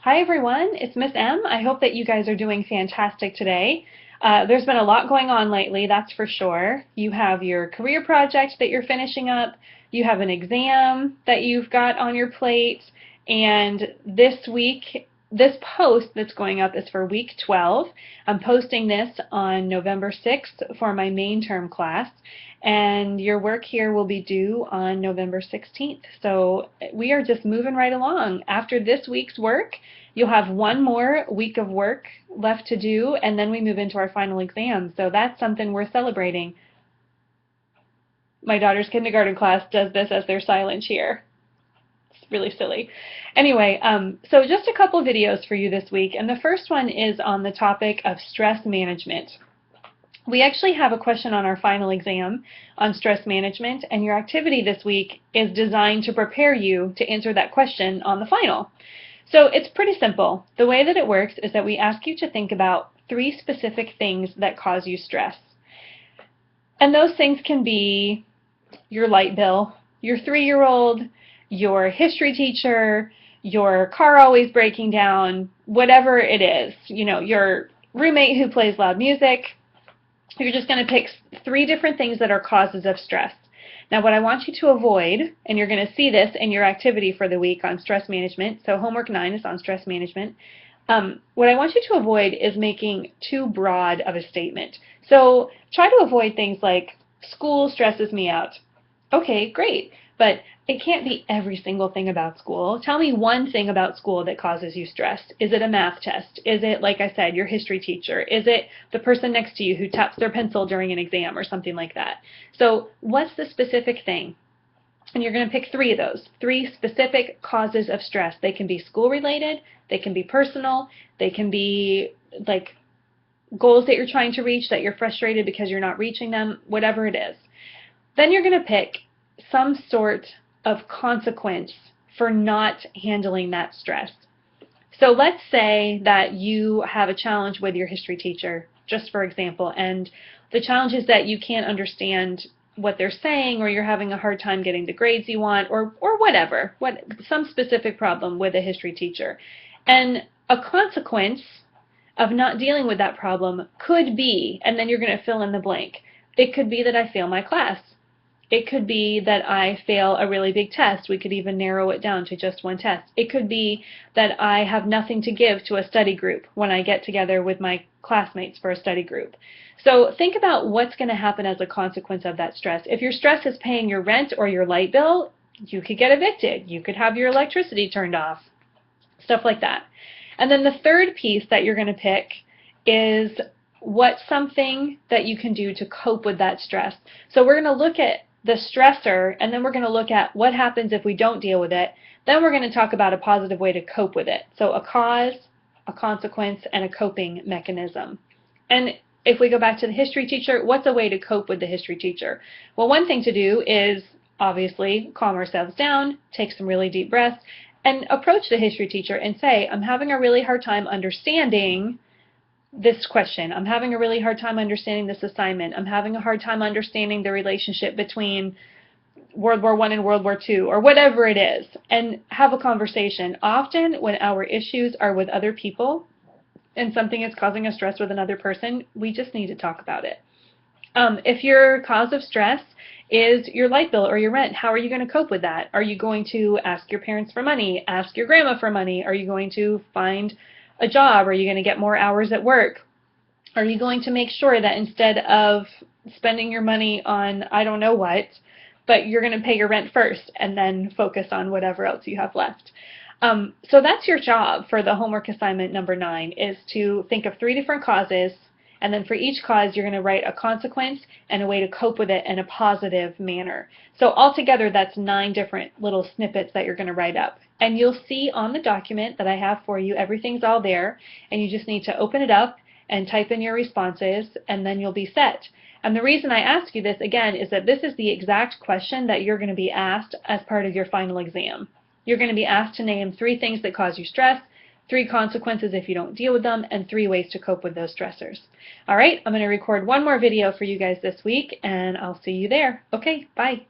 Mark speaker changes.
Speaker 1: Hi everyone, it's Miss M. I hope that you guys are doing fantastic today. There's been a lot going on lately, that's for sure. You have your career project that you're finishing up, you have an exam that you've got on your plate, and this week, this post that's going up is for week 12. I'm posting this on November 6th for my main term class, and your work here will be due on November 16th. So we are just moving right along. After this week's work, you'll have one more week of work left to do, and then we move into our final exam. So that's something we're celebrating. My daughter's kindergarten class does this as their silent cheer. It's really silly. Anyway, so just a couple videos for you this week, and the first one is on the topic of stress management. We actually have a question on our final exam on stress management, and your activity this week is designed to prepare you to answer that question on the final. So it's pretty simple. The way that it works is that we ask you to think about 3 specific things that cause you stress. And those things can be your light bill, your 3-year-old, your history teacher, your car always breaking down, whatever it is, your roommate who plays loud music. You're just going to pick 3 different things that are causes of stress. Now what I want you to avoid, and you're going to see this in your activity for the week on stress management, so homework 9 is on stress management, what I want you to avoid is making too broad of a statement. So try to avoid things like, school stresses me out. Okay, great, but it can't be every single thing about school. Tell me one thing about school that causes you stress. Is it a math test? Is it, like I said, your history teacher? Is it the person next to you who taps their pencil during an exam or something like that? So what's the specific thing? And you're going to pick 3 of those, 3 specific causes of stress. They can be school related, they can be personal, they can be like goals that you're trying to reach that you're frustrated because you're not reaching them, whatever it is. Then you're going to pick some sort of consequence for not handling that stress. So let's say that you have a challenge with your history teacher, just for example, and the challenge is that you can't understand what they're saying, or you're having a hard time getting the grades you want, or whatever, some specific problem with a history teacher. And a consequence of not dealing with that problem could be, and then you're going to fill in the blank, it could be that I fail my class. It could be that I fail a really big test. We could even narrow it down to just one test. It could be that I have nothing to give to a study group when I get together with my classmates for a study group. So think about what's going to happen as a consequence of that stress. If your stress is paying your rent or your light bill, you could get evicted. You could have your electricity turned off, stuff like that. And then the third piece that you're going to pick is what's something that you can do to cope with that stress. So we're going to look at the stressor, and then we're going to look at what happens if we don't deal with it. Then we're going to talk about a positive way to cope with it. So a cause, a consequence, and a coping mechanism. And if we go back to the history teacher, what's a way to cope with the history teacher? Well, one thing to do is obviously calm ourselves down, take some really deep breaths, and approach the history teacher and say, I'm having a really hard time understanding this question. I'm having a really hard time understanding this assignment. I'm having a hard time understanding the relationship between World War I and World War II, or whatever it is, and have a conversation. Often when our issues are with other people and something is causing us stress with another person, we just need to talk about it. If your cause of stress is your light bill or your rent, how are you going to cope with that? Are you going to ask your parents for money? Ask your grandma for money? Are you going to find a job? Are you going to get more hours at work? Are you going to make sure that instead of spending your money on I don't know what, but you're going to pay your rent first and then focus on whatever else you have left? So that's your job for the homework assignment number 9, is to think of 3 different causes, and then for each cause you're going to write a consequence and a way to cope with it in a positive manner. So altogether that's 9 different little snippets that you're going to write up. And you'll see on the document that I have for you, everything's all there, and you just need to open it up and type in your responses, and then you'll be set. And the reason I ask you this again is that this is the exact question that you're going to be asked as part of your final exam. You're going to be asked to name 3 things that cause you stress, 3 consequences if you don't deal with them, and 3 ways to cope with those stressors. All right, I'm going to record one more video for you guys this week, and I'll see you there. Okay, bye.